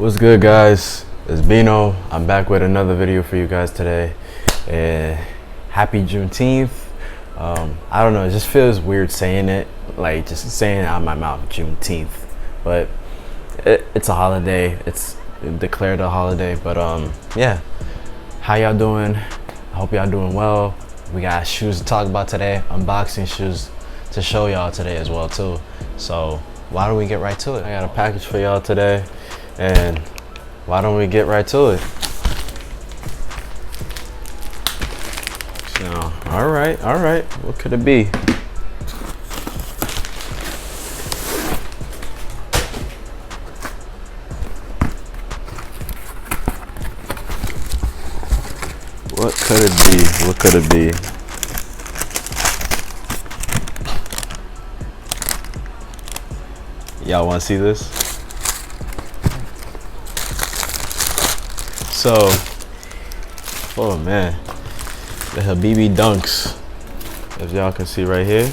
What's good, guys? It's Bino. I'm back with another video for you guys today. Happy Juneteenth. I don't know, it just feels weird saying it, like just saying it out of my mouth, Juneteenth. But it's a holiday. It's declared a holiday. But yeah, how y'all doing? I hope y'all doing well. We got shoes to talk about today, unboxing shoes to show y'all today as well too. So why don't we get right to it? I got a package for y'all today, and why don't we get right to it? So, all right, what could it be? What could it be? What could it be? Y'all want to see this? So, oh man, the Habibi dunks, as y'all can see right here.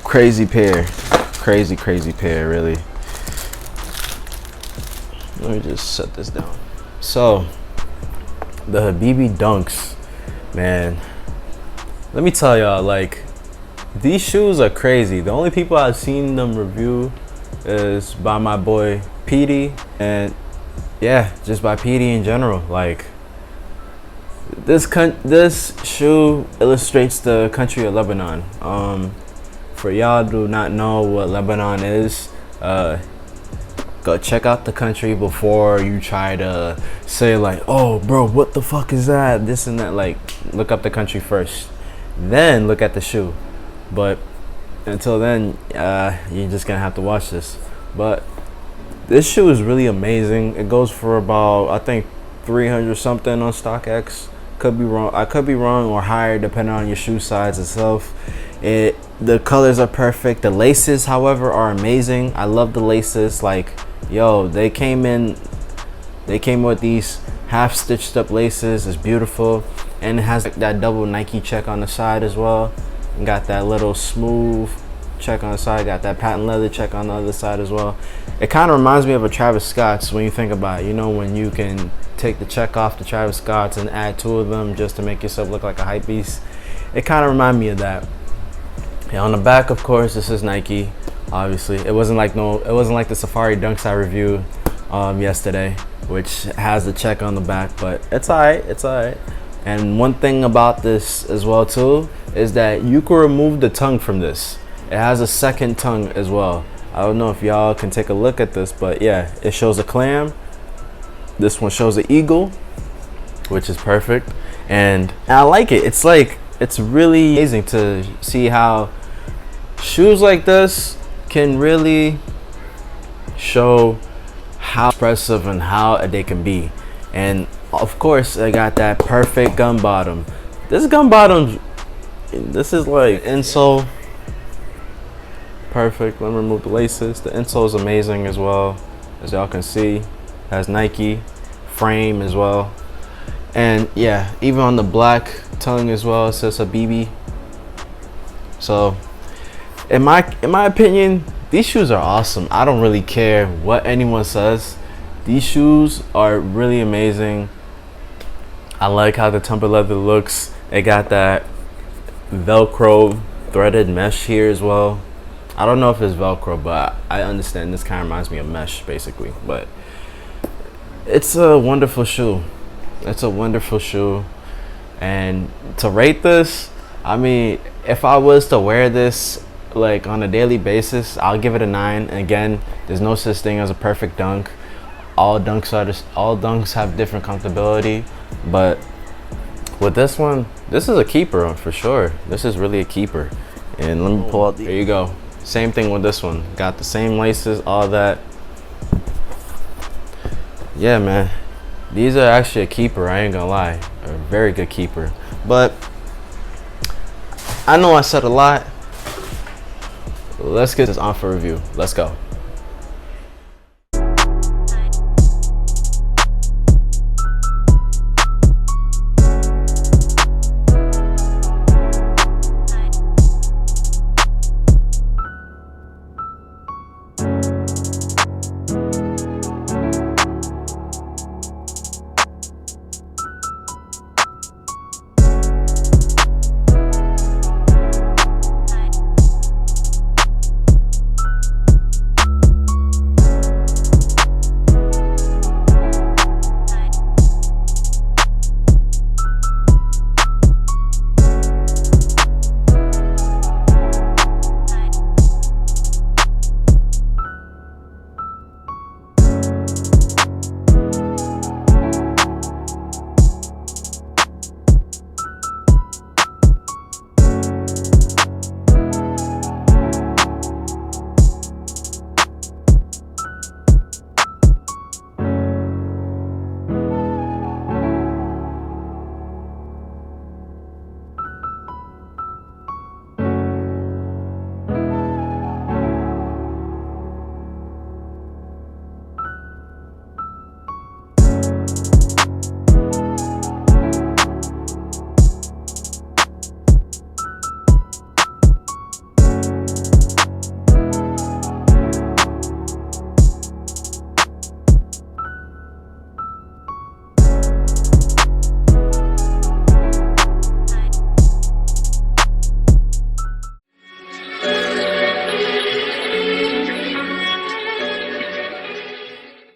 Crazy pair, crazy pair, really. Let me just set this down. So, the Habibi dunks, man, let me tell y'all, like, these shoes are crazy. The only people I've seen them review is by my boy Petey, and yeah, just by Petey in general. Like, this shoe illustrates the country of Lebanon. For y'all do not know what Lebanon is, go check out the country before you try to say like, oh bro, what the fuck is that, this and that. Like, look up the country first, then look at the shoe. But until then, you're just gonna have to watch this. But this shoe is really amazing. It goes for about, I think, 300 something on StockX. Could be wrong. I could be wrong, or higher depending on your shoe size itself. The colors are perfect. The laces, however, are amazing. I love the laces. Like, yo, they came with these half stitched up laces. It's beautiful, and it has that double Nike check on the side as well. Got that little smooth check on the side, got that patent leather check on the other side as well. It kind of reminds me of a Travis Scott's when you think about it. You know, when you can take the check off the Travis Scott's and add two of them just to make yourself look like a hype beast. It kind of reminded me of that. And on the back, of course, this is Nike. Obviously, it wasn't like the Safari Dunks I reviewed yesterday, which has the check on the back, but it's alright. It's alright. And one thing about this as well too is that you can remove the tongue from this. It has a second tongue as well. I don't know if y'all can take a look at this, but yeah, it shows a clam. This one shows an eagle, which is perfect. And I like it. It's like, it's really amazing to see how shoes like this can really show how expressive and how they can be. And of course, I got that perfect gum bottom. This gum bottom, this is like insole. Perfect. Let me remove the laces. The insole is amazing as well, as y'all can see. Has Nike frame as well, and yeah, even on the black tongue as well, it says Habibi. So, in my opinion, these shoes are awesome. I don't really care what anyone says. These shoes are really amazing. I like how the tumble leather looks. It got that Velcro threaded mesh here as well. I don't know if it's Velcro, but I understand this kind of reminds me of mesh basically. But it's a wonderful shoe. It's a wonderful shoe. And to rate this, I mean, if I was to wear this like on a daily basis, I'll give it a 9. Again, there's no such thing as a perfect dunk. All dunks have different comfortability, but with this one, this is a keeper for sure. This is really a keeper. And let me pull out, there you go. Same thing with this one. Got the same laces, all that. Yeah, man. These are actually a keeper, I ain't gonna lie. A very good keeper. But I know I said a lot. Let's get this on for review. Let's go.